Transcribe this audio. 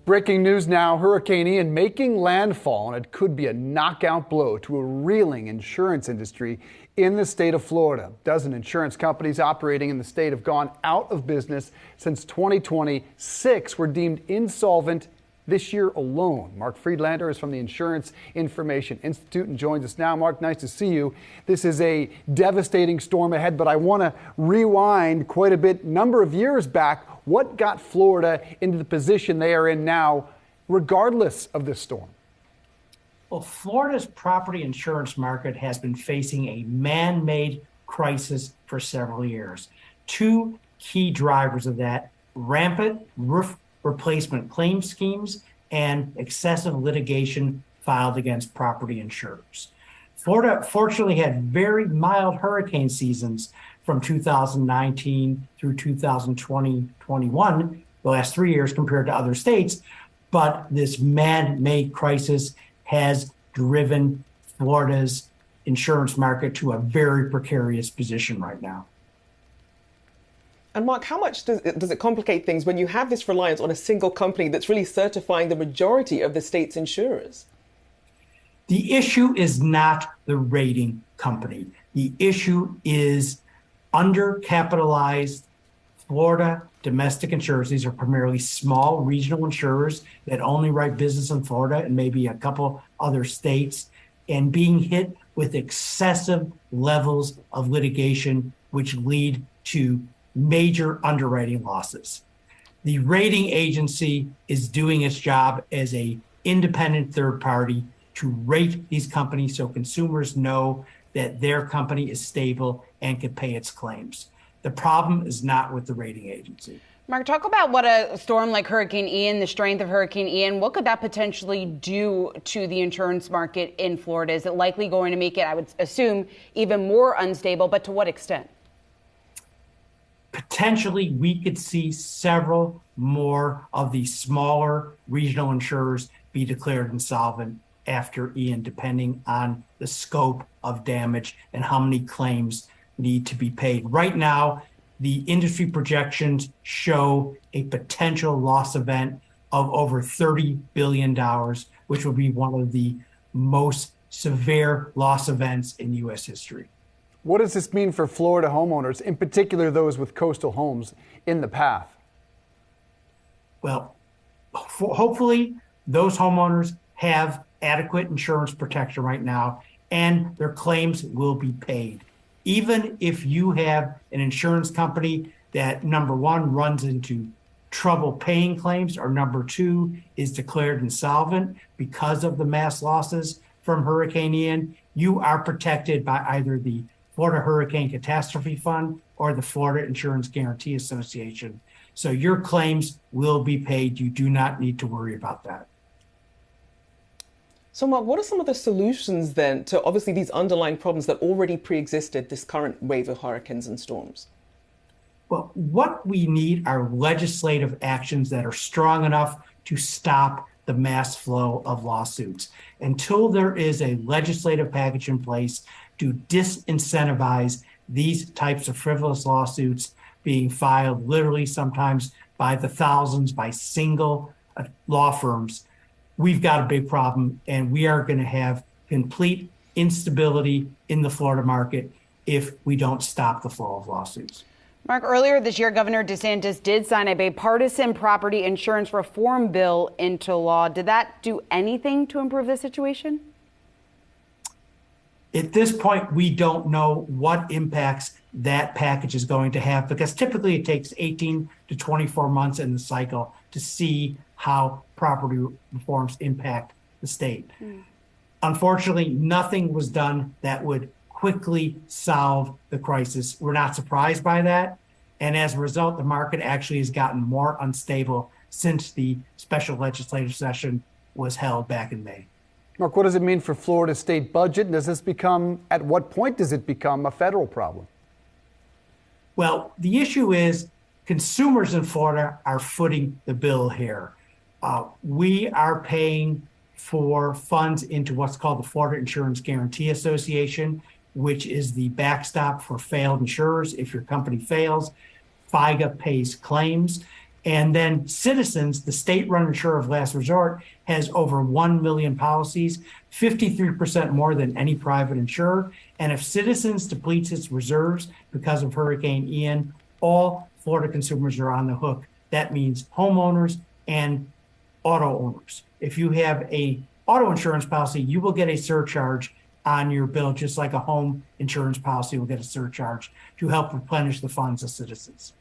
Breaking news now, Hurricane Ian making landfall, and it could be a knockout blow to a reeling insurance industry in the state of Florida. A dozen insurance companies operating in the state have gone out of business since 2020. 6 were deemed insolvent this year alone. Mark Friedlander is from the Insurance Information Institute and joins us now. Mark, nice to see you. This is a devastating storm ahead, but I want to rewind quite a bit. Number of years back, what got Florida into the position they are in now, regardless of this storm? Well, Florida's property insurance market has been facing a man-made crisis for several years. 2 key drivers of that: rampant roof replacement claim schemes and excessive litigation filed against property insurers. Florida fortunately had very mild hurricane seasons from 2019 through 2020-21, the last 3 years compared to other states. But this man-made crisis has driven Florida's insurance market to a very precarious position right now. And Mark, how much does it complicate things when you have this reliance on a single company that's really certifying the majority of the state's insurers? The issue is not the rating company. The issue is undercapitalized Florida domestic insurers. These are primarily small regional insurers that only write business in Florida and maybe a couple other states, and being hit with excessive levels of litigation, which lead to major underwriting losses. The rating agency is doing its job as an independent third party to rate these companies so consumers know that their company is stable and can pay its claims. The problem is not with the rating agency. Mark, talk about what a storm like Hurricane Ian, the strength of Hurricane Ian, what could that potentially do to the insurance market in Florida? Is it likely going to make it, I would assume, even more unstable, but to what extent? Potentially, we could see several more of the smaller regional insurers be declared insolvent after Ian, depending on the scope of damage and how many claims need to be paid. Right now, the industry projections show a potential loss event of over $30 billion, which will be one of the most severe loss events in U.S. history. What does this mean for Florida homeowners, in particular those with coastal homes in the path? Well, hopefully those homeowners have adequate insurance protection right now, and their claims will be paid. Even if you have an insurance company that, number one, runs into trouble paying claims, or number two, is declared insolvent because of the mass losses from Hurricane Ian, you are protected by either the Florida Hurricane Catastrophe Fund or the Florida Insurance Guarantee Association. So your claims will be paid. You do not need to worry about that. So Mark, what are some of the solutions then to obviously these underlying problems that already pre-existed this current wave of hurricanes and storms? Well, what we need are legislative actions that are strong enough to stop the mass flow of lawsuits. Until there is a legislative package in place to disincentivize these types of frivolous lawsuits being filed literally sometimes by the thousands by single law firms, we've got a big problem, and we are going to have complete instability in the Florida market if we don't stop the flow of lawsuits. Mark, earlier this year, Governor DeSantis did sign a bipartisan property insurance reform bill into law. Did that do anything to improve the situation? At this point, we don't know what impacts that package is going to have, because typically it takes 18 to 24 months in the cycle to see how property reforms impact the state. Unfortunately, nothing was done that would quickly solve the crisis. We're not surprised by that. And as a result, the market actually has gotten more unstable since the special legislative session was held back in May. Mark, what does it mean for Florida's state budget? Does this become, at what point does it become a federal problem? Well, the issue is consumers in Florida are footing the bill here. We are paying for funds into what's called the Florida Insurance Guarantee Association, which is the backstop for failed insurers. If your company fails, FIGA pays claims. And then Citizens, the state-run insurer of last resort, has over 1 million policies, 53% more than any private insurer. And if Citizens depletes its reserves because of Hurricane Ian, all Florida consumers are on the hook. That means homeowners and auto owners. If you have a auto insurance policy, you will get a surcharge on your bill, just like a home insurance policy will get a surcharge to help replenish the funds of Citizens.